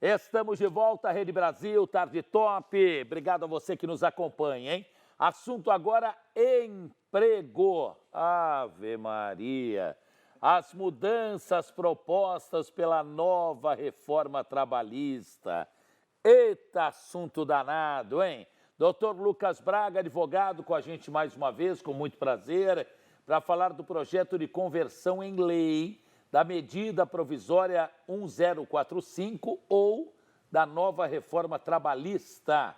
Estamos de volta à Rede Brasil, Tarde Top. Obrigado a você que nos acompanha, hein? Assunto agora, emprego. Ave Maria. As mudanças propostas pela nova reforma trabalhista. Eita assunto danado, hein? Doutor Lucas Braga, advogado, com a gente mais uma vez, com muito prazer, para falar do projeto de conversão em lei da medida provisória 1045 ou da nova reforma trabalhista.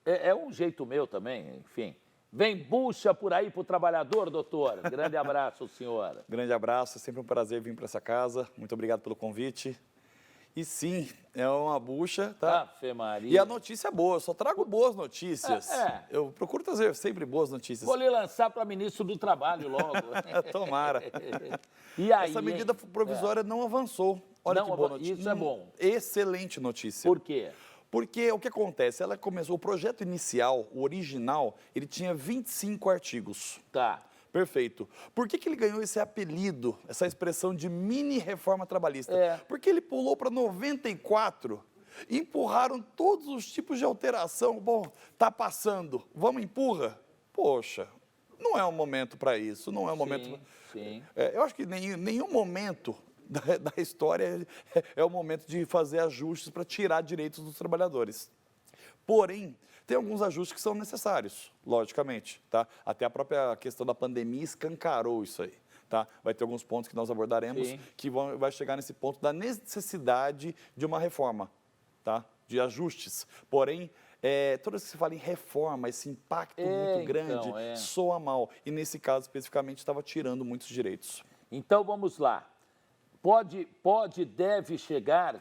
É um jeito meu também, enfim. Vem bucha por aí para o trabalhador, doutor. Grande abraço, senhora. Grande abraço, é sempre um prazer vir para essa casa. Muito obrigado pelo convite. E sim, é uma bucha, tá? Ave Maria. E a notícia é boa, eu só trago boas notícias. É. Eu procuro trazer sempre boas notícias. Vou lhe lançar para ministro do Trabalho logo. Tomara. E aí, essa medida provisória não avançou. Olha Não que boa notícia. Isso é bom. Excelente notícia. Por quê? Porque o que acontece? Ela começou, o projeto inicial, o original, ele tinha 25 artigos. Tá. Perfeito. Por que ele ganhou esse apelido, essa expressão de mini-reforma trabalhista? Porque ele pulou para 94, empurraram todos os tipos de alteração. Bom, tá passando, vamos empurra? Poxa, não é um momento para isso, não é um momento... Sim. eu acho que nenhum momento da história é o momento de fazer ajustes para tirar direitos dos trabalhadores. Porém, tem alguns ajustes que são necessários, logicamente, tá? Até a própria questão da pandemia escancarou isso aí, tá? Vai ter alguns pontos que nós abordaremos que vai chegar nesse ponto da necessidade de uma reforma, tá? De ajustes. Porém, toda vez que se fala em reforma, esse impacto muito grande soa mal. E nesse caso, especificamente, estava tirando muitos direitos. Então, vamos lá. Deve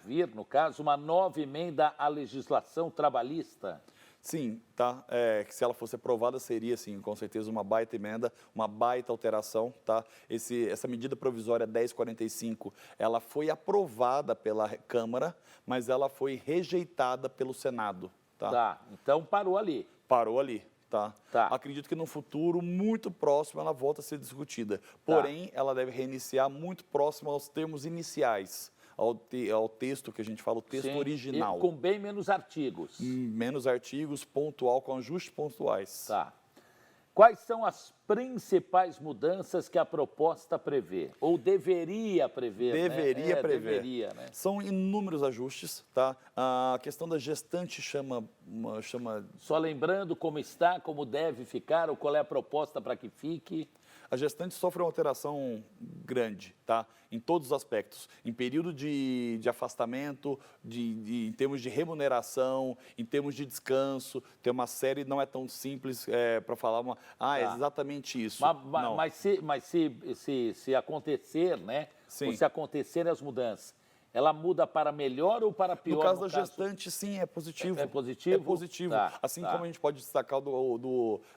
vir, no caso, uma nova emenda à legislação trabalhista? Sim, tá? Que se ela fosse aprovada, seria, sim, com certeza, uma baita emenda, uma baita alteração, tá? Essa medida provisória 1045, ela foi aprovada pela Câmara, mas ela foi rejeitada pelo Senado, tá? Tá, então parou ali. Parou ali. Tá. Acredito que no futuro muito próximo ela volta a ser discutida. Porém, ela deve reiniciar muito próximo aos termos iniciais, ao texto que a gente fala, o texto original. E com bem menos artigos. Menos artigos, pontual, com ajustes pontuais. Tá. Quais são as principais mudanças que a proposta prevê? Ou deveria prever, Deveria prever. Deveria, né? São inúmeros ajustes, tá? A questão da gestante chama... Só lembrando como está, como deve ficar, ou qual é a proposta para que fique. A gestante sofre uma alteração grande, tá? Em todos os aspectos. Em período de afastamento, em termos de remuneração, em termos de descanso. Tem uma série, não é tão simples para falar, é exatamente isso. Mas se acontecer, né? Sim. Ou se acontecerem as mudanças, ela muda para melhor ou para pior? No caso da gestante, sim, é positivo. É positivo? É positivo. Assim como a gente pode destacar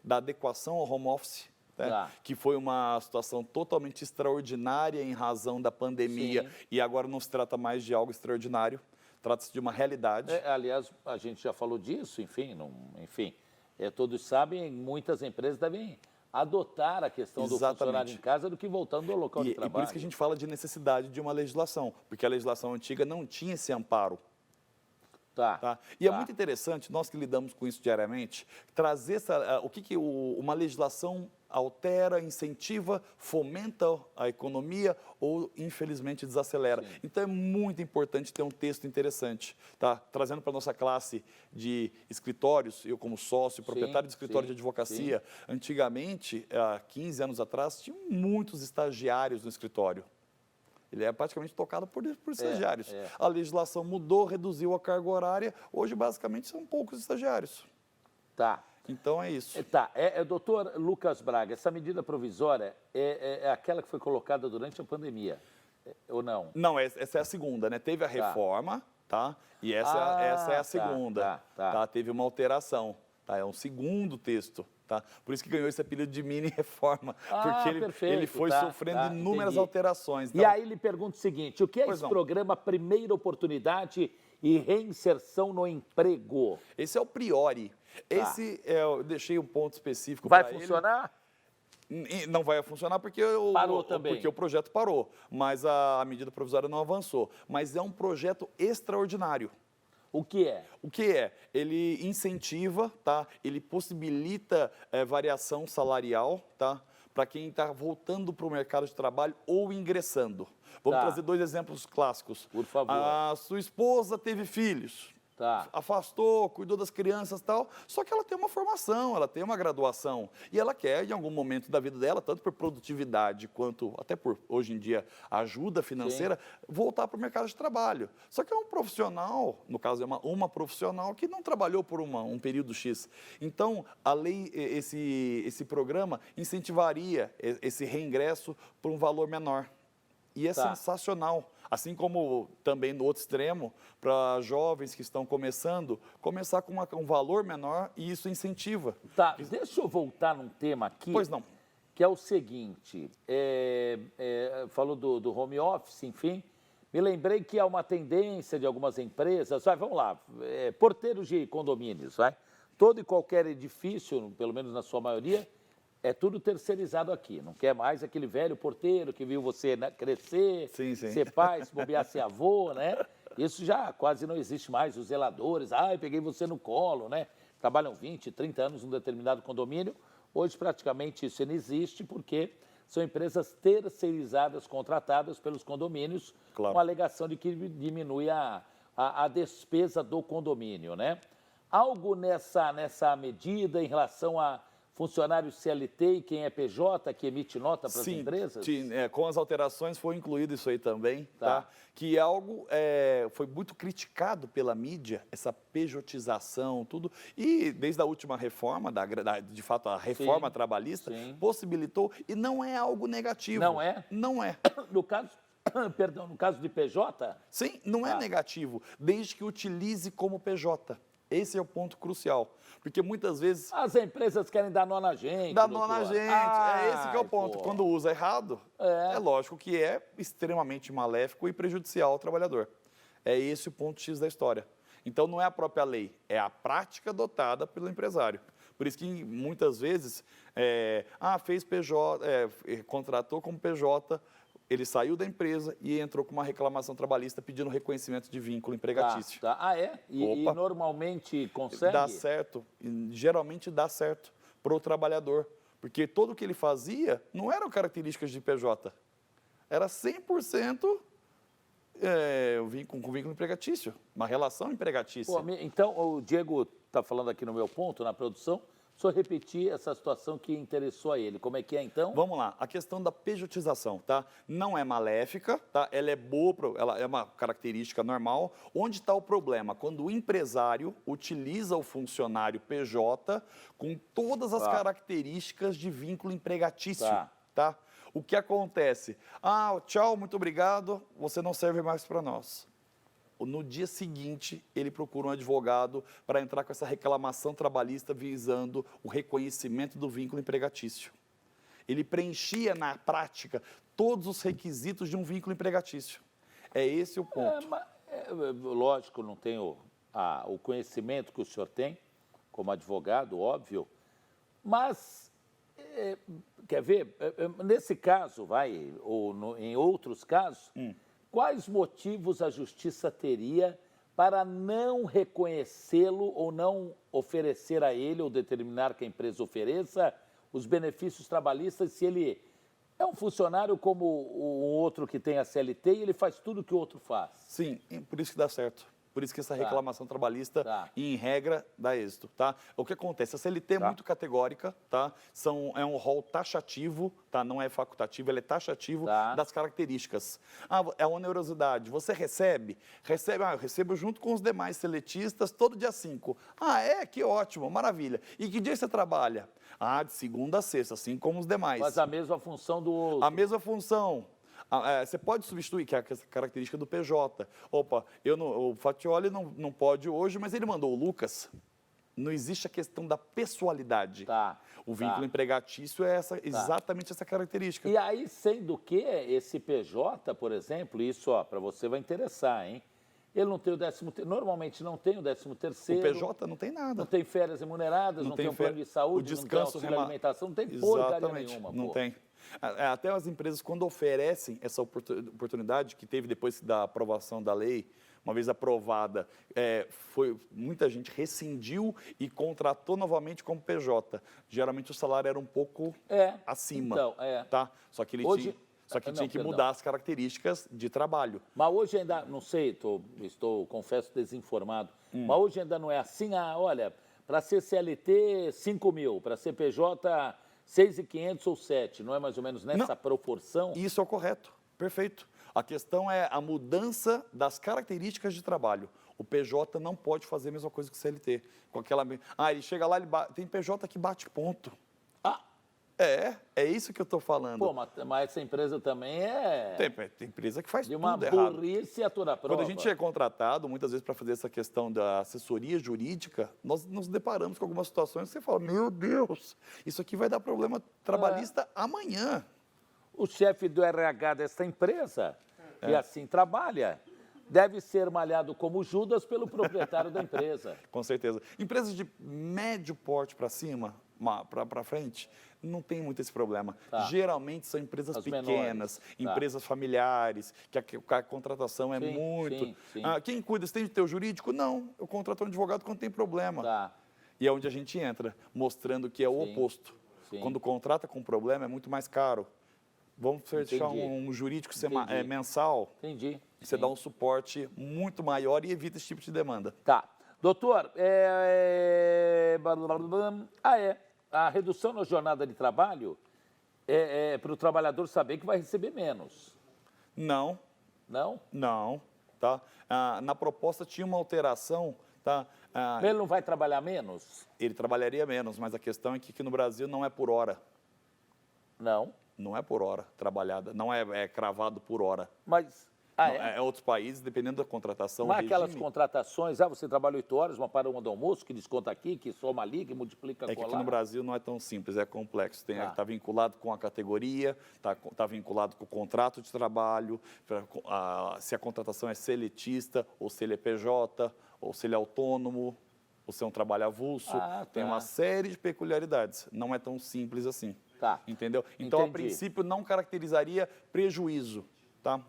da adequação ao home office, que foi uma situação totalmente extraordinária em razão da pandemia e agora não se trata mais de algo extraordinário, trata-se de uma realidade. Aliás, a gente já falou disso, enfim, todos sabem, muitas empresas devem adotar a questão do funcionário em casa do que voltando ao local de trabalho. E por isso que a gente fala de necessidade de uma legislação, porque a legislação antiga não tinha esse amparo. E é muito interessante, nós que lidamos com isso diariamente, trazer uma legislação altera, incentiva, fomenta a economia ou, infelizmente, desacelera. Então, é muito importante ter um texto interessante, tá? Trazendo para a nossa classe de escritórios, eu como sócio, proprietário de escritório de advocacia, antigamente, há 15 anos atrás, tinha muitos estagiários no escritório. Ele é praticamente tocado por estagiários. A legislação mudou, reduziu a carga horária, hoje, basicamente, são poucos estagiários. Então, é isso. Doutor Lucas Braga, essa medida provisória é aquela que foi colocada durante a pandemia, ou não? Não, essa é a segunda, né? Teve a reforma, tá? E essa é a segunda, tá? Teve uma alteração, tá? É um segundo texto, tá? Por isso que ganhou esse apelido de mini-reforma, porque ele foi sofrendo inúmeras alterações. E aí lhe pergunto o seguinte, o que é esse programa Primeira Oportunidade e Reinserção no Emprego? Esse é o Priori. Eu deixei um ponto específico para ele. Vai funcionar? E não vai funcionar porque porque o projeto parou, mas a medida provisória não avançou. Mas é um projeto extraordinário. O que é? O que é? Ele incentiva, tá? Ele possibilita variação salarial, tá? Para quem está voltando para o mercado de trabalho ou ingressando. Vamos trazer 2 exemplos clássicos. Por favor. A sua esposa teve filhos. Afastou, cuidou das crianças e tal, só que ela tem uma formação, ela tem uma graduação e ela quer, em algum momento da vida dela, tanto por produtividade quanto até por, hoje em dia, ajuda financeira, voltar para o mercado de trabalho. Só que é um profissional, no caso é uma profissional que não trabalhou por um período X. Então, a lei, esse programa incentivaria esse reingresso por um valor menor. E é sensacional. Assim como também no outro extremo, para jovens que estão começando, começar com um valor menor e isso incentiva. Deixa eu voltar num tema aqui. Pois não. Que é o seguinte, falou do home office, enfim, me lembrei que há uma tendência de algumas empresas, vamos lá, porteiros de condomínios, todo e qualquer edifício, pelo menos na sua maioria, é tudo terceirizado aqui. Não quer mais aquele velho porteiro que viu você crescer, ser pai, se bobear, ser avô, né? Isso já quase não existe mais. Os zeladores, eu peguei você no colo, né? Trabalham 20, 30 anos num determinado condomínio. Hoje, praticamente, isso não existe porque são empresas terceirizadas, contratadas pelos condomínios, com a alegação de que diminui a despesa do condomínio, né? Algo nessa medida em relação a funcionários CLT e quem é PJ que emite nota para as empresas? Sim, com as alterações foi incluído isso aí também, que algo foi muito criticado pela mídia, essa pejotização, tudo, e desde a última reforma, de fato a reforma trabalhista, possibilitou, e não é algo negativo. Não é? Não é. No caso, perdão, no caso de PJ? Sim, não é negativo, desde que utilize como PJ. Esse é o ponto crucial, porque muitas vezes... As empresas querem dar nó na gente, Dar nó na gente, esse que é o ponto. Quando usa errado, é lógico que é extremamente maléfico e prejudicial ao trabalhador. É esse o ponto X da história. Então, não é a própria lei, é a prática adotada pelo empresário. Por isso que, muitas vezes, fez PJ, contratou como PJ... Ele saiu da empresa e entrou com uma reclamação trabalhista pedindo reconhecimento de vínculo empregatício. E normalmente consegue? Dá certo, geralmente dá certo para o trabalhador, porque tudo o que ele fazia não eram características de PJ, era 100% com vínculo empregatício, uma relação empregatícia. Então, o Diego está falando aqui no meu ponto, na produção, só repetir essa situação que interessou a ele. Como é que é, então? Vamos lá. A questão da pejotização, tá? Não é maléfica, tá? Ela é boa, ela é uma característica normal. Onde está o problema? Quando o empresário utiliza o funcionário PJ com todas as características de vínculo empregatício, tá? O que acontece? Tchau, muito obrigado, você não serve mais para nós. No dia seguinte, ele procura um advogado para entrar com essa reclamação trabalhista visando o reconhecimento do vínculo empregatício. Ele preenchia, na prática, todos os requisitos de um vínculo empregatício. É esse o ponto. Lógico, não tenho o conhecimento que o senhor tem, como advogado, óbvio, mas, quer ver, nesse caso, ou em outros casos... Quais motivos a Justiça teria para não reconhecê-lo ou não oferecer a ele ou determinar que a empresa ofereça os benefícios trabalhistas se ele é um funcionário como o outro que tem a CLT e ele faz tudo o que o outro faz? Sim, por isso que dá certo. Por isso que essa reclamação trabalhista, em regra, dá êxito, tá? O que acontece? A CLT é muito categórica, tá? É um rol taxativo, tá? Não é facultativo, ele é taxativo das características. É a onerosidade. Você recebe? Eu recebo junto com os demais seletistas todo dia 5. Que ótimo, maravilha. E que dia você trabalha? De segunda a sexta, assim como os demais. Mas a mesma função do outro. A mesma função. Você pode substituir, que é a característica do PJ. O Fatioli não pode hoje, mas ele mandou o Lucas. Não existe a questão da pessoalidade. O vínculo empregatício é exatamente essa característica. E aí, sendo que esse PJ, por exemplo, isso para você vai interessar, hein? Ele não tem o 13º, normalmente não tem o 13º. O PJ não tem nada. Não tem férias remuneradas, não tem um plano de saúde, o descanso, não tem auxílio alimentação, não tem porcaria nenhuma. Não tem. Até as empresas, quando oferecem essa oportunidade, que teve depois da aprovação da lei, uma vez aprovada, muita gente rescindiu e contratou novamente como PJ. Geralmente o salário era um pouco acima. Então, tá? Só que ele tinha que mudar as características de trabalho. Mas hoje ainda, não sei, confesso, desinformado, mas hoje ainda não é assim, olha, para ser CLT, 5 mil, para ser PJ, 6.500 ou 7, não é mais ou menos nessa proporção? Isso é o correto, perfeito. A questão é a mudança das características de trabalho. O PJ não pode fazer a mesma coisa que o CLT. Com aquela... ele chega lá, tem PJ que bate ponto. É isso que eu estou falando. Pô, mas essa empresa também Tem empresa que faz tudo errado. De uma burrice a toda prova. Quando a gente é contratado, muitas vezes, para fazer essa questão da assessoria jurídica, nós nos deparamos com algumas situações que você fala, meu Deus, isso aqui vai dar problema trabalhista amanhã. O chefe do RH dessa empresa, que assim trabalha, deve ser malhado como Judas pelo proprietário da empresa. Com certeza. Empresas de médio porte para cima, para frente, não tem muito esse problema. Geralmente são empresas pequenas, empresas familiares, que a contratação é muito... Sim. Quem cuida, você tem de ter o jurídico? Não, eu contrato um advogado quando tem problema. E é onde a gente entra, mostrando que é o oposto. Quando contrata com problema, é muito mais caro. Vamos fechar um jurídico mensal. Entendi. Você dá um suporte muito maior e evita esse tipo de demanda. Tá. Doutor, a redução na jornada de trabalho é para o trabalhador saber que vai receber menos. Não. Não? Não. Tá? Na proposta tinha uma alteração. Tá? Ele não vai trabalhar menos? Ele trabalharia menos, mas a questão é que aqui no Brasil não é por hora. Não? Não é por hora trabalhada, não é cravado por hora. Mas... outros países, dependendo da contratação. Mas aquelas contratações, você trabalha 8 horas, uma para uma do almoço, que desconta aqui, que soma ali, que multiplica colar. É que aqui no Brasil não é tão simples, é complexo. Está vinculado com a categoria, está vinculado com o contrato de trabalho, se a contratação é seletista, ou se ele é PJ, ou se ele é autônomo, ou se é um trabalho avulso. Tem uma série de peculiaridades. Não é tão simples assim. Entendeu? Então, a princípio, não caracterizaria prejuízo. Tá?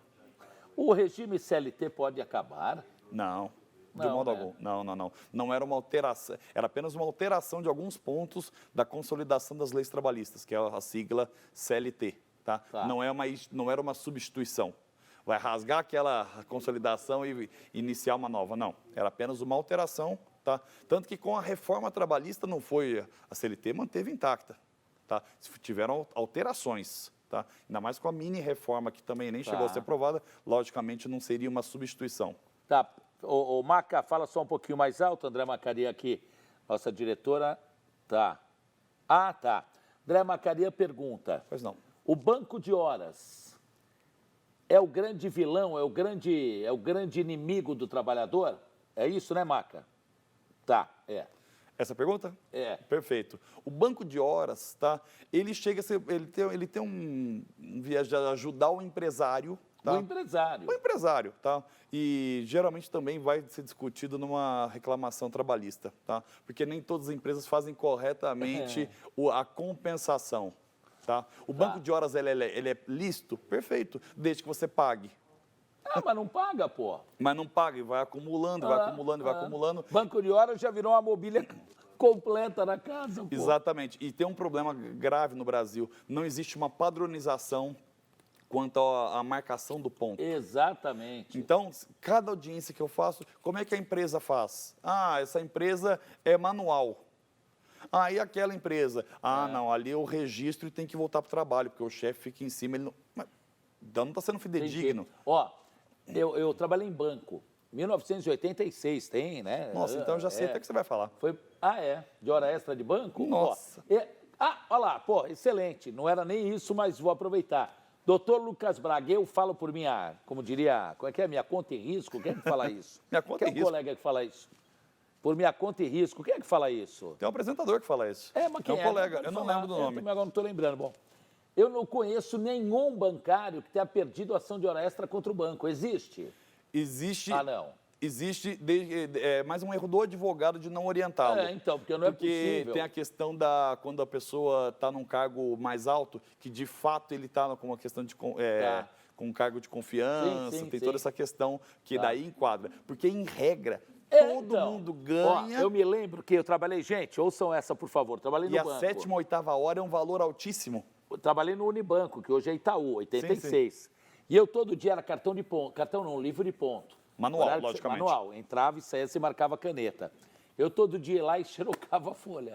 O regime CLT pode acabar? Não, de modo algum. Não. Não era uma alteração, era apenas uma alteração de alguns pontos da consolidação das leis trabalhistas, que é a sigla CLT. Tá? Não era uma substituição. Vai rasgar aquela consolidação e iniciar uma nova. Não, era apenas uma alteração. Tá? Tanto que com a reforma trabalhista não foi, a CLT manteve intacta. Tá? Tiveram alterações. Tá? Ainda mais com a mini-reforma, que também nem chegou a ser aprovada, logicamente não seria uma substituição. Tá. O Maca, fala só um pouquinho mais alto, André Macaria aqui, nossa diretora. Tá. André Macaria pergunta. Pois não. O banco de horas é o grande vilão, é o grande inimigo do trabalhador? É isso, né, Maca? Essa pergunta? Perfeito. O banco de horas, tá? Ele chega a ser, ele tem um viés de ajudar o empresário. Tá? O empresário, tá? E geralmente também vai ser discutido numa reclamação trabalhista, tá? Porque nem todas as empresas fazem corretamente a compensação, tá? O banco de horas, ele é lícito? Perfeito, desde que você pague. Mas não paga, pô. Mas não paga e vai acumulando, vai acumulando. Banco de horas já virou uma mobília completa na casa, pô. Exatamente. E tem um problema grave no Brasil. Não existe uma padronização quanto à marcação do ponto. Exatamente. Então, cada audiência que eu faço, como é que a empresa faz? Essa empresa é manual. E aquela empresa? Não, ali é o registro e tem que voltar para o trabalho, porque o chefe fica em cima, ele não... Então não está sendo fidedigno. Eu trabalhei em banco, 1986, tem, né? Nossa, então já sei até o que você vai falar. De hora extra de banco? Nossa. Olha lá, excelente, não era nem isso, mas vou aproveitar. Doutor Lucas Braga, eu falo por minha, como diria, minha conta em risco, quem é que fala isso? Minha conta em risco. Quem é o colega que fala isso? Por minha conta e risco, quem é que fala isso? Tem um apresentador que fala isso. Mas quem é um colega, eu não lembro do nome. Agora não estou lembrando, bom. Eu não conheço nenhum bancário que tenha perdido ação de hora extra contra o banco. Existe? Existe. Não. existe mais um erro do advogado de não orientá-lo. Então, porque não é possível. Porque tem a questão quando a pessoa está num cargo mais alto, que de fato ele está com uma questão de... com um cargo de confiança, tem toda essa questão que daí enquadra. Porque, em regra, todo mundo ganha. Ó, eu me lembro que eu trabalhei, gente, ouçam essa, por favor, trabalhei no banco. E a 7ª, 8ª hora é um valor altíssimo. Eu trabalhei no Unibanco, que hoje é Itaú, 86. Sim. E eu todo dia era cartão de ponto, livro de ponto. Manual, logicamente. Manual, entrava e saía, se marcava caneta. Eu todo dia ia lá e xerocava a folha.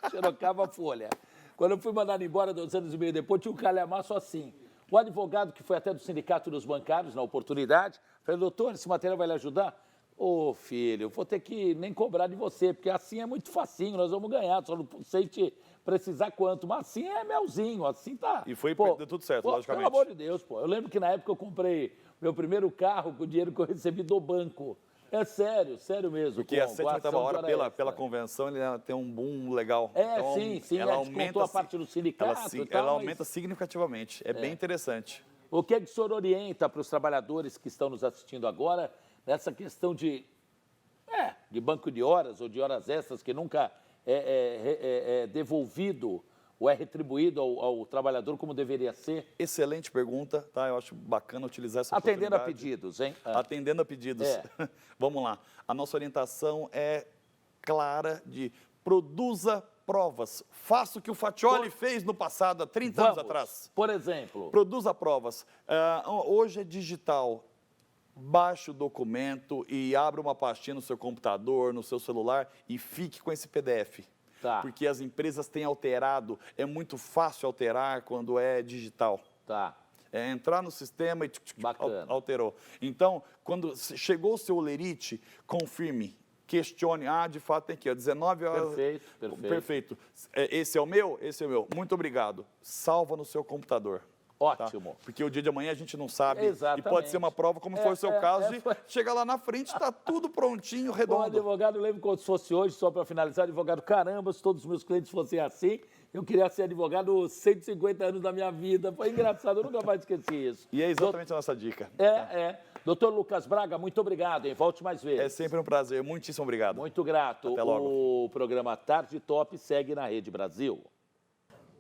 Xerocava a folha. Quando eu fui mandado embora 2 anos e meio depois, tinha um calhamaço assim. O advogado, que foi até do Sindicato dos Bancários, na oportunidade, falei, doutor, esse material vai lhe ajudar? Ô, filho, eu vou ter que nem cobrar de você, porque assim é muito facinho, nós vamos ganhar, só não sei te precisar quanto, mas assim é melzinho, assim tá. E foi deu tudo certo, logicamente. Pelo amor de Deus, pô. Eu lembro que na época eu comprei meu primeiro carro com o dinheiro que eu recebi do banco. É sério, sério mesmo. Porque a 7ª, 8ª hora, pela convenção, ele tem um boom legal. Então, sim, ela aumenta a parte do sindicato. Ela aumenta significativamente, é bem interessante. O que é que o senhor orienta para os trabalhadores que estão nos assistindo agora nessa questão de banco de horas ou de horas extras que nunca é devolvido ou é retribuído ao trabalhador como deveria ser? Excelente pergunta, tá? Eu acho bacana utilizar essa Atendendo a pedidos, hein? Atendendo a pedidos. Vamos lá. A nossa orientação é clara de produza provas. Faça o que o Faccioli fez no passado, há 30 anos atrás. Por exemplo? Produza provas. Hoje é digital. Baixe o documento e abra uma pastinha no seu computador, no seu celular e fique com esse PDF. Tá. Porque as empresas têm alterado, é muito fácil alterar quando é digital. Tá. É entrar no sistema e alterou. Então, quando chegou o seu olerite, confirme, questione. De fato tem aqui, 19 horas. Perfeito. Esse é o meu? Esse é o meu. Muito obrigado. Salva no seu computador. Ótimo. Tá? Porque o dia de amanhã a gente não sabe. Exatamente. E pode ser uma prova, como foi o seu caso, de chegar lá na frente, está tudo prontinho, redondo. O advogado, eu lembro como se fosse hoje, só para finalizar, advogado, caramba, se todos os meus clientes fossem assim, eu queria ser advogado 150 anos da minha vida. Foi engraçado, eu nunca mais esqueci isso. E é exatamente a nossa dica. Doutor Lucas Braga, muito obrigado, hein? Volte mais vezes. É sempre um prazer, muitíssimo obrigado. Muito grato. Até logo. O programa Tarde Top segue na Rede Brasil.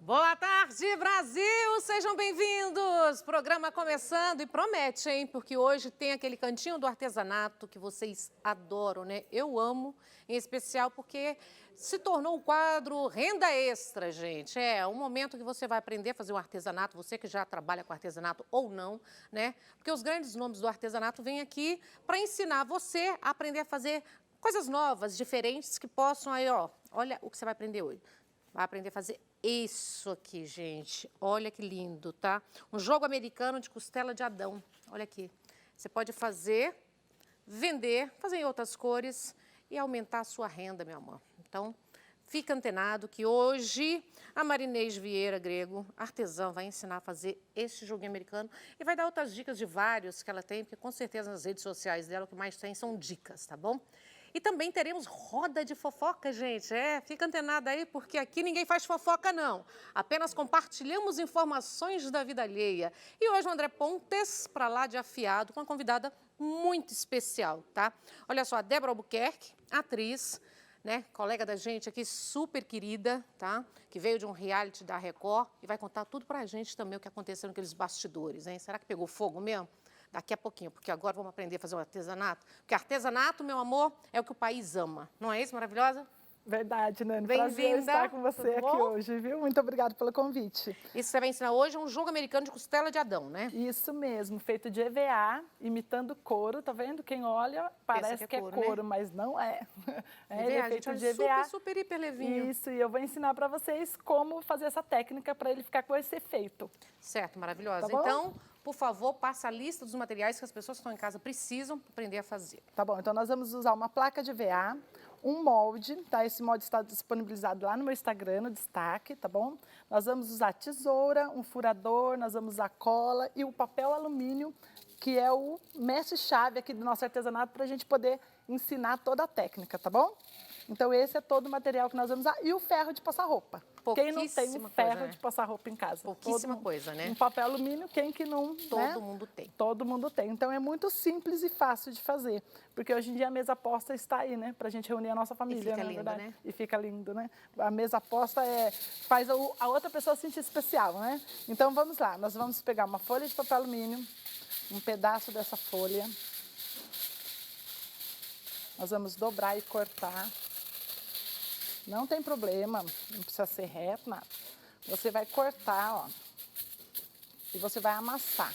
Boa tarde, Brasil! Sejam bem-vindos! Programa começando e promete, hein? Porque hoje tem aquele cantinho do artesanato que vocês adoram, né? Eu amo, em especial porque se tornou um quadro renda extra, gente. É um momento que você vai aprender a fazer um artesanato, você que já trabalha com artesanato ou não, né? Porque os grandes nomes do artesanato vêm aqui para ensinar você a aprender a fazer coisas novas, diferentes, que possam aí, ó, olha o que você vai aprender hoje. Vai aprender a fazer isso aqui, gente. Olha que lindo, tá? Um jogo americano de costela de Adão. Olha aqui. Você pode fazer, vender, fazer em outras cores e aumentar a sua renda, meu amor. Então, fica antenado que hoje a Marinês Vieira Grego, artesã, vai ensinar a fazer esse joguinho americano e vai dar outras dicas de vários que ela tem, porque com certeza nas redes sociais dela o que mais tem são dicas, tá bom? E também teremos roda de fofoca, gente. Fica antenado aí, porque aqui ninguém faz fofoca, não. Apenas compartilhamos informações da vida alheia. E hoje o André Pontes, para lá de afiado, com uma convidada muito especial, tá? Olha só, a Débora Albuquerque, atriz, né? Colega da gente aqui, super querida, tá? Que veio de um reality da Record e vai contar tudo pra gente também o que aconteceu naqueles bastidores, hein? Será que pegou fogo mesmo? Daqui a pouquinho, porque agora vamos aprender a fazer um artesanato. Porque artesanato, meu amor, é o que o país ama. Não é isso, maravilhosa? Verdade, Nani. Bem-vinda. Prazer estar com você aqui hoje, viu? Muito obrigada pelo convite. Isso você vai ensinar hoje é um jogo americano de costela de Adão, né? Isso mesmo, feito de EVA, imitando couro. Tá vendo? Quem olha parece que é couro, né? Mas não é. Ele é feito de EVA. Super, hiper levinho. Isso, e eu vou ensinar para vocês como fazer essa técnica para ele ficar com esse efeito. Certo, maravilhosa. Tá bom? Então, por favor, passa a lista dos materiais que as pessoas que estão em casa precisam aprender a fazer. Tá bom, então nós vamos usar uma placa de EVA, um molde, tá? Esse molde está disponibilizado lá no meu Instagram, no destaque, tá bom? Nós vamos usar tesoura, um furador, nós vamos usar cola e o papel alumínio, que é o mestre-chave aqui do nosso artesanato para a gente poder ensinar toda a técnica, tá bom? Então, esse é todo o material que nós vamos usar. E o ferro de passar roupa. Quem não tem um ferro de passar roupa em casa? Pouquíssima coisa, né? Um papel alumínio, quem que não... Todo mundo tem. Todo mundo tem. Então, é muito simples e fácil de fazer. Porque hoje em dia a mesa posta está aí, né? Pra gente reunir a nossa família, E fica na lindo, verdade. né? E fica lindo, né? A mesa posta faz a outra pessoa se sentir especial, né? Então, vamos lá. Nós vamos pegar uma folha de papel alumínio, um pedaço dessa folha. Nós vamos dobrar e cortar. Não tem problema, não precisa ser reto, nada. Você vai cortar, ó, e você vai amassar,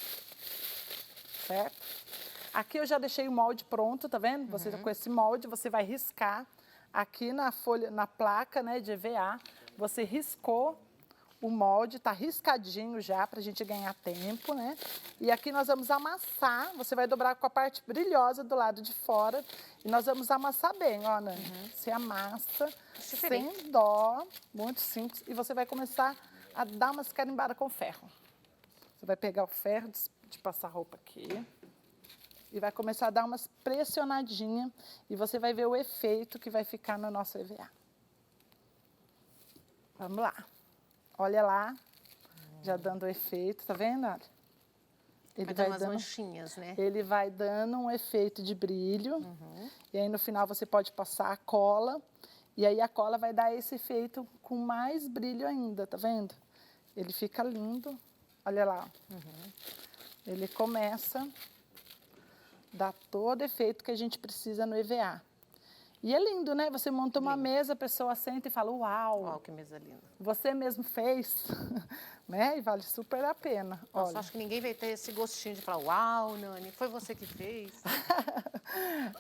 certo? Aqui eu já deixei o molde pronto, tá vendo? Você já com esse molde, você vai riscar aqui na folha, na placa, né, de EVA. Você riscou o molde, tá riscadinho já, pra gente ganhar tempo, né? E aqui nós vamos amassar, você vai dobrar com a parte brilhosa do lado de fora. E nós vamos amassar bem, ó, Nani. Você amassa, sem dó, muito simples. E você vai começar a dar umas carimbadas com ferro. Você vai pegar o ferro de passar roupa aqui. E vai começar a dar umas pressionadinhas. E você vai ver o efeito que vai ficar no nosso EVA. Vamos lá. Olha lá, já dando o efeito, tá vendo? Olha. Ele vai dando umas manchinhas, né? Ele vai dando um efeito de brilho. E aí no final você pode passar a cola. E aí a cola vai dar esse efeito com mais brilho ainda, tá vendo? Ele fica lindo. Olha lá. Ele começa a dar todo o efeito que a gente precisa no EVA. E é lindo, né? Você monta uma mesa, a pessoa senta e fala, uau! Uau, que mesa linda. Você mesmo fez, né? E vale super a pena. Nossa, olha. acho que ninguém vai ter esse gostinho de falar, uau, Nani, foi você que fez.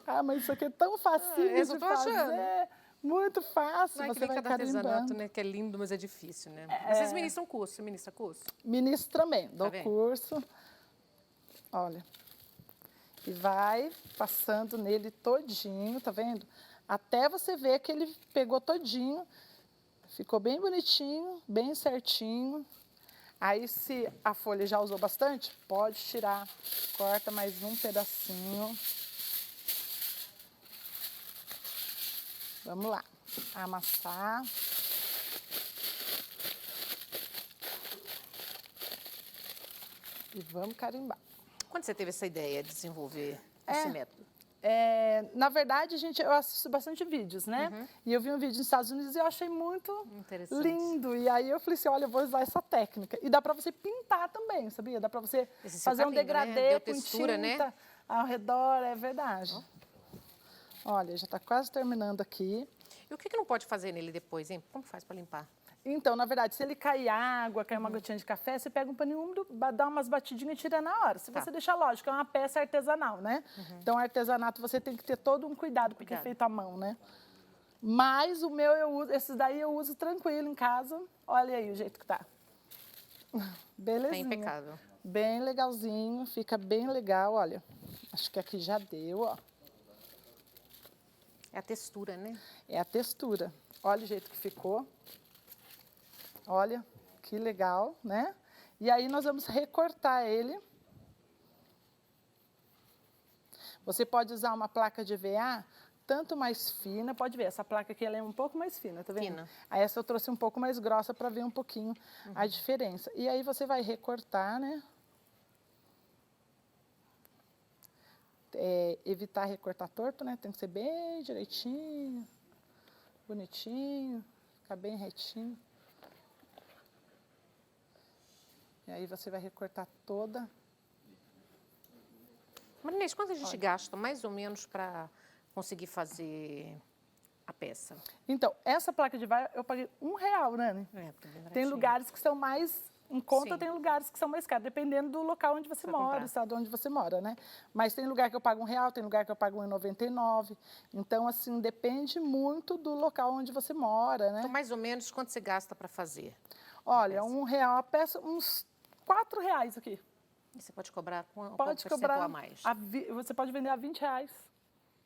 Ah, mas isso aqui é tão facinho de fazer. Muito fácil. Não é você que nem vai cada artesanato, carimbando. né? Que é lindo, mas é difícil, né? Vocês ministram curso? Você ministra curso? Ministro também, dou vendo? curso. Olha. E vai passando nele todinho, tá vendo? Até você ver que ele pegou todinho. Ficou bem bonitinho, bem certinho. Aí, se a folha já usou bastante, pode tirar. Corta mais um pedacinho. Vamos lá. Amassar. E vamos carimbar. Quando você teve essa ideia de desenvolver esse método? Na verdade, gente, eu assisto bastante vídeos, né? E eu vi um vídeo nos Estados Unidos e eu achei muito lindo. E aí eu falei assim, olha, eu vou usar essa técnica. E dá pra você pintar também, sabia? Dá pra você fazer um degradê, né? Com textura, tinta, né? Ao redor, é verdade. Olha, já tá quase terminando aqui. E o que não pode fazer nele depois, hein? Como faz para limpar? Então, na verdade, se ele cair água, cair uma gotinha de café, você pega um paninho úmido, dá umas batidinhas e tira na hora. Se você deixar, lógico, é uma peça artesanal, né? Então, artesanato, você tem que ter todo um cuidado, porque é feito à mão, né? Mas o meu, eu uso, esses daí eu uso tranquilo em casa. Olha aí o jeito que tá. Belezinha. Tá impecável. Bem legalzinho, fica bem legal, olha. Acho que aqui já deu, ó. É a textura, né? É a textura. Olha o jeito que ficou. Olha, que legal, né? E aí nós vamos recortar ele. Você pode usar uma placa de EVA tanto mais fina, pode ver, essa placa aqui ela é um pouco mais fina, tá vendo? Fina. Aí essa eu trouxe um pouco mais grossa para ver um pouquinho a diferença. E aí você vai recortar, né? Evitar recortar torto, né? Tem que ser bem direitinho, bonitinho, ficar bem retinho. E aí você vai recortar toda. Marinês, quanto a gente gasta mais ou menos para conseguir fazer a peça? Então, essa placa de EVA eu paguei R$1, Nani. Tem lugares que são mais em conta, tem lugares que são mais caros, dependendo do local onde você mora, do estado onde você mora, né? Mas tem lugar que eu pago R$1, tem lugar que eu pago R$1,99. Então, assim, depende muito do local onde você mora, né? Então, mais ou menos, quanto você gasta para fazer? Olha, R$1 a peça, uns R$4 aqui. E você pode cobrar quanto Pode cobrar a mais? Você pode vender a R$20.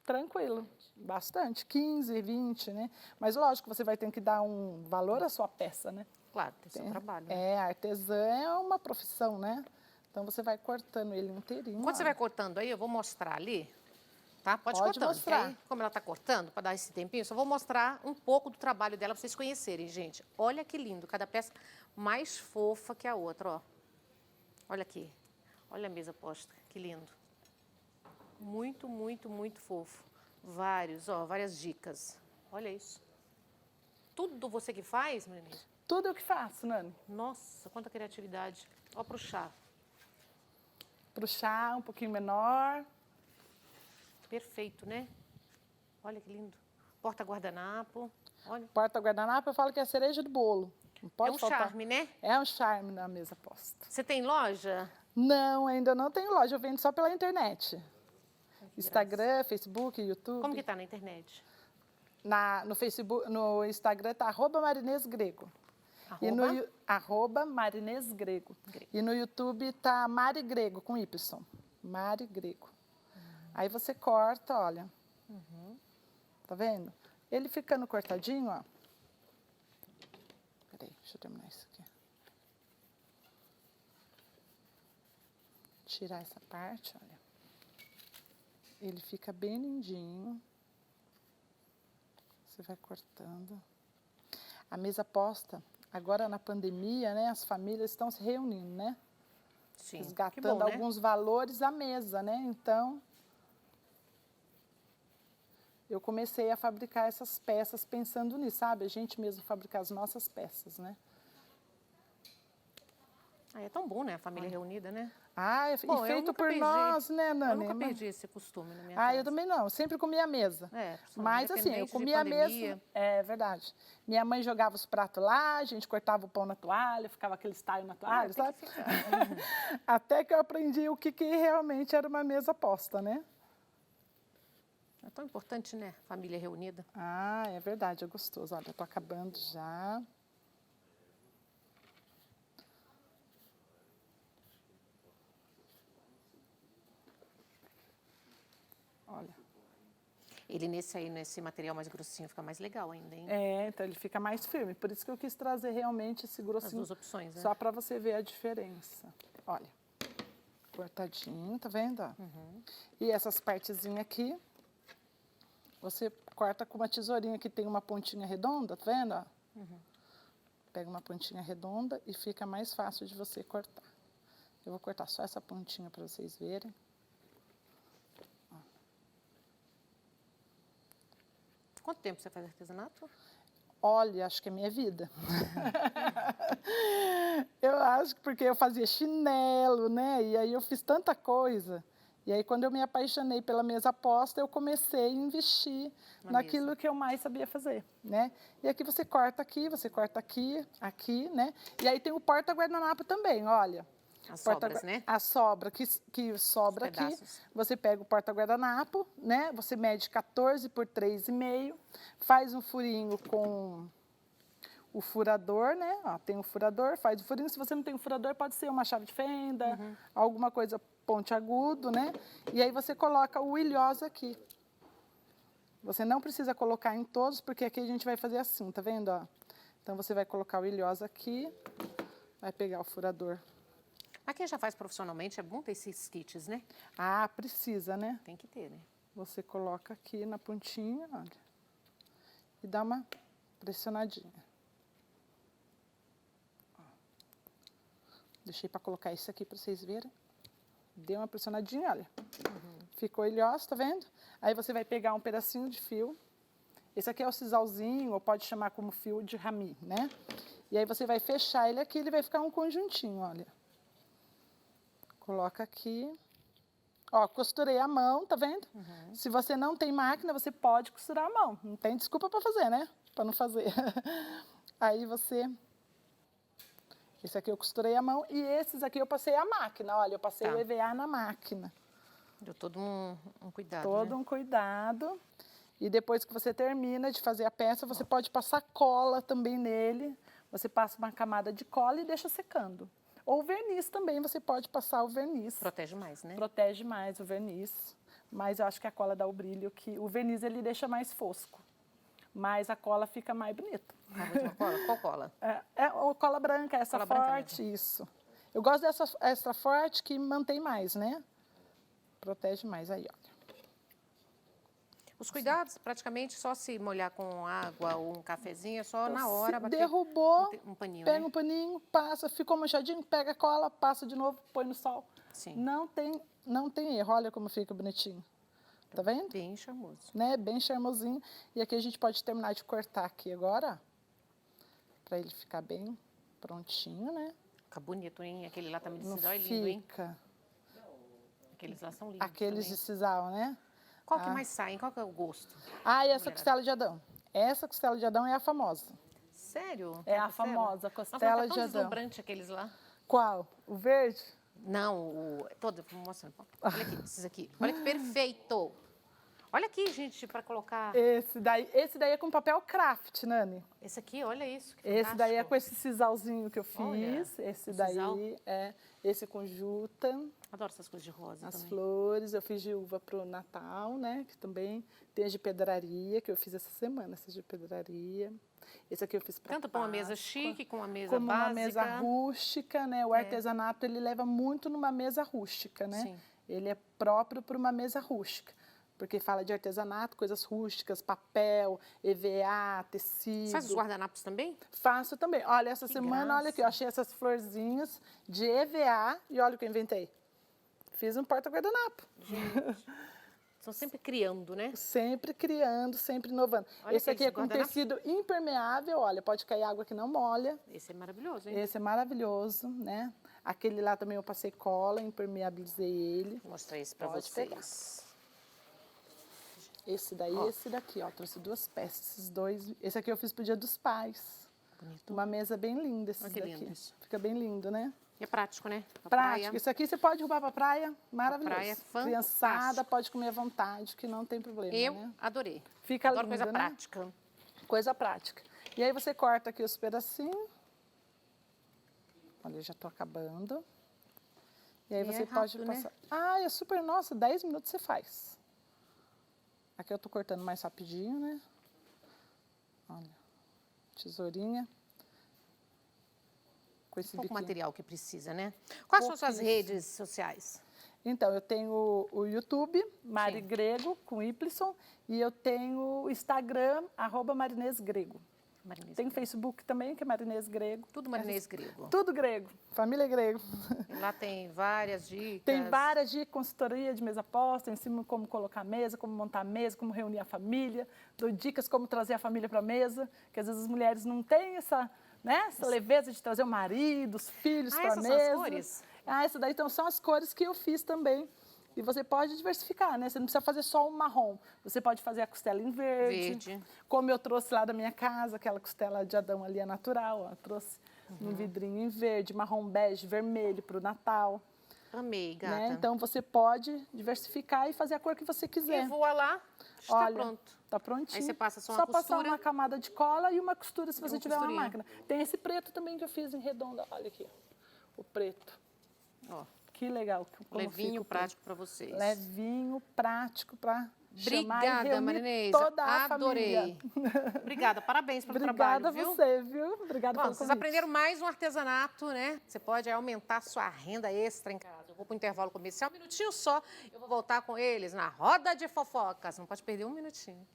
Tranquilo, bastante, 15, 20, né? Mas lógico, você vai ter que dar um valor à sua peça, né? Claro, tem seu trabalho. Né? Artesã é uma profissão, né? Então você vai cortando ele inteirinho. Quando você vai cortando aí, eu vou mostrar ali. Tá? Pode cortando. mostrar. Aí, como ela está cortando, para dar esse tempinho, só vou mostrar um pouco do trabalho dela para vocês conhecerem, gente. Olha que lindo, cada peça mais fofa que a outra, ó. Olha aqui. Olha a mesa posta, que lindo. Muito, muito, muito fofo. Várias dicas. Olha isso. Tudo você que faz, Marinês? Tudo eu que faço, Nani. Nossa, quanta criatividade. Ó pro chá. Pro chá, um pouquinho menor. Perfeito, né? Olha que lindo. Porta-guardanapo. Olha. Porta-guardanapo, eu falo que é a cereja do bolo. Não pode É um faltar. charme, né? É um charme na mesa posta. Você tem loja? Não, ainda não tenho loja, eu vendo só pela internet. Instagram, Facebook, YouTube. Como que tá na internet? No Facebook, no Instagram tá @marinêsgrego. @marinêsgrego. E no YouTube tá Mari Grego, com Y. Mari Grego. Aí você corta, olha. Tá vendo? Ele ficando cortadinho, ó. Peraí, deixa eu terminar isso aqui. Tirar essa parte, olha. Ele fica bem lindinho. Você vai cortando. A mesa posta, agora na pandemia, né? As famílias estão se reunindo, né? Sim. Resgatando alguns valores à mesa, né? Então, eu comecei a fabricar essas peças pensando nisso, sabe? A gente mesmo fabricar as nossas peças, né? É tão bom, né? A família reunida, né? Ah, e feito por nós, né, Nani? Eu nunca perdi esse costume na minha casa. Eu também não. Sempre comia à mesa. Mas assim, eu comia à mesa. É verdade. Minha mãe jogava os pratos lá, a gente cortava o pão na toalha, ficava aquele style na toalha, sabe? Até que eu aprendi o que realmente era uma mesa posta, né? É tão importante, né? Família reunida. Ah, é verdade, é gostoso. Olha, eu tô acabando já. Olha. Ele nesse material mais grossinho fica mais legal ainda, hein? Então ele fica mais firme. Por isso que eu quis trazer realmente esse grossinho. As duas opções, né? Só para você ver a diferença. Olha, cortadinho, tá vendo? E essas partezinhas aqui, você corta com uma tesourinha que tem uma pontinha redonda, tá vendo? Pega uma pontinha redonda e fica mais fácil de você cortar. Eu vou cortar só essa pontinha para vocês verem. Quanto tempo você faz artesanato? Olha, acho que é minha vida. Eu acho que porque eu fazia chinelo, né? E aí eu fiz tanta coisa. E aí quando eu me apaixonei pela mesa posta, eu comecei a investir naquilo que eu mais sabia fazer, né? E aqui você corta aqui, aqui, né? E aí tem o porta-guardanapo também, olha. As sobras, né? A sobra que sobra aqui, você pega o porta-guardanapo, né? Você mede 14 por 3,5, faz um furinho com o furador, né? Ó, tem um furador, faz o furinho. Se você não tem um furador, pode ser uma chave de fenda, alguma coisa pontiagudo, né? E aí você coloca o ilhosa aqui. Você não precisa colocar em todos, porque aqui a gente vai fazer assim, tá vendo? Ó? Então você vai colocar o ilhosa aqui, vai pegar o furador. Mas quem já faz profissionalmente é bom ter esses kits, né? Ah, precisa, né? Tem que ter, né? Você coloca aqui na pontinha, olha, e dá uma pressionadinha. Deixei para colocar isso aqui para vocês verem. Deu uma pressionadinha, olha. Ficou ilhosa, tá vendo? Aí você vai pegar um pedacinho de fio. Esse aqui é o sisalzinho, ou pode chamar como fio de rami, né? E aí você vai fechar ele aqui, ele vai ficar um conjuntinho, olha. Coloca aqui. Ó, costurei a mão, tá vendo? Se você não tem máquina, você pode costurar a mão. Não tem desculpa para fazer, né? Para não fazer. Aí você... Esse aqui eu costurei a mão e esses aqui eu passei a máquina. Olha, eu passei o EVA na máquina. Deu todo um cuidado, Todo né? um cuidado. E depois que você termina de fazer a peça, você pode passar cola também nele. Você passa uma camada de cola e deixa secando. Ou verniz também, você pode passar o verniz. Protege mais, né? Protege mais o verniz. Mas eu acho que a cola dá o brilho, que o verniz ele deixa mais fosco. Mas a cola fica mais bonita. Cola? Qual cola? É cola branca, essa cola forte, branca isso. Eu gosto dessa extra forte que mantém mais, né? Protege mais, aí, olha. Os cuidados, praticamente, só se molhar com água ou um cafezinho, é só na hora bater derrubou, um paninho, pega né? um paninho, passa, ficou manchadinho, pega a cola, passa de novo, põe no sol. Sim. Não tem erro, olha como fica bonitinho. Tá vendo? Bem charmoso. Né? Bem charmosinho. E aqui a gente pode terminar de cortar aqui agora, para ele ficar bem prontinho, né? Fica bonito, hein? Aquele lá também de Não sisal é lindo, hein? fica. Aqueles lá são lindos Aqueles também. de sisal, né? Qual que mais sai? Qual que é o gosto? Ah, e essa costela de Adão. Essa costela de Adão é a famosa. Sério? É a costela? famosa Nossa, mas costela tá de tão Adão. deslumbrante aqueles lá. Qual? O verde? Não, todo, vou mostrar. Olha aqui, esses aqui. Olha que perfeito. Olha aqui, gente, para colocar. Esse daí é com papel craft, Nani. Esse aqui, olha isso. Que Esse daí é fantástico. com esse sisalzinho que eu fiz. Olha, Esse o daí sisal. é esse com juta, Adoro essas coisas de rosa as também. flores. Eu fiz de uva pro Natal, né? Que também tem as de pedraria, que eu fiz essa semana, essas de pedraria. Esse aqui eu fiz para Tanto para uma mesa chique, com uma mesa como básica. uma mesa rústica, né? O artesanato, ele leva muito numa mesa rústica, né? Sim. Ele é próprio para uma mesa rústica. Porque fala de artesanato, coisas rústicas, papel, EVA, tecido. Faz os guardanapos também? Faço também. Olha, essa Que semana, graça. olha aqui, eu achei essas florzinhas de EVA e olha o que eu inventei. Fiz um porta-guardanapo. Estão sempre criando, né? Sempre criando, sempre inovando. Olha Esse aqui é com guardanapos. tecido impermeável, olha, pode cair água que não molha. Esse é maravilhoso, hein? Esse é maravilhoso, né? Aquele lá também eu passei cola, impermeabilizei ele. Vou mostrar esse para Pode vocês. Esse daí e esse daqui, ó. Trouxe duas peças, esses dois. Esse aqui eu fiz pro Dia dos Pais. Bonito. Uma mesa bem linda esses Olha que daqui. lindo isso. Fica bem lindo, né? E é prático, né? Pra Prático. praia. Isso aqui você pode roubar pra praia, maravilhoso. praia é fantástico. Criançada pode comer à vontade, que não tem problema, Eu né? adorei. Fica Adoro lindo, coisa né? prática. Coisa prática. E aí você corta aqui os pedacinhos. Olha, eu já tô acabando. E aí E você é pode rápido, né? passar. Ah, é super, nossa, 10 minutos você faz. Aqui eu tô cortando mais rapidinho, né? Olha, tesourinha. Com esse Pouco biquinho. material que precisa, né? Quais são suas Pouquíssimo. redes sociais? Então, eu tenho o YouTube, Mari Grego, com Y, e eu tenho o Instagram, @marinêsgrego. Marinês Tem Grego. Facebook também, que é Marinês Grego. Tudo marinês grego. Tudo grego, família grego. E lá tem várias dicas. Tem várias dicas, consultoria de mesa posta, ensino como colocar a mesa, como montar a mesa, como reunir a família. Dou dicas como trazer a família para a mesa, que às vezes as mulheres não têm essa, né, essa leveza de trazer o marido, os filhos para a essas mesa. são as cores? Ah, essa daí então, são as cores que eu fiz também. E você pode diversificar, né? Você não precisa fazer só um marrom. Você pode fazer a costela em verde. Como eu trouxe lá da minha casa, aquela costela de Adão ali é natural. Ó, eu trouxe um vidrinho em verde, marrom bege, vermelho para o Natal. Amei, gata. Né? Então você pode diversificar e fazer a cor que você quiser. E voa lá, está Olha, pronto. Tá prontinho. Aí você passa só uma Só passar costura. uma camada de cola e uma costura se você uma tiver uma costurinha. máquina. Tem esse preto também que eu fiz em redonda. Olha aqui, o preto. Ó, Que legal. Como levinho, fica o preto. prático para vocês. Levinho, prático para chamar e Obrigada, reunir Marinês. toda a Adorei. família. Obrigada, parabéns pelo Obrigada trabalho, viu? a você, viu? Obrigada Bom, pelo vocês convite. aprenderam mais um artesanato, né? Você pode aumentar sua renda extra em casa. Eu vou para o intervalo comercial, um minutinho só. Eu vou voltar com eles na roda de fofocas. Não pode perder um minutinho.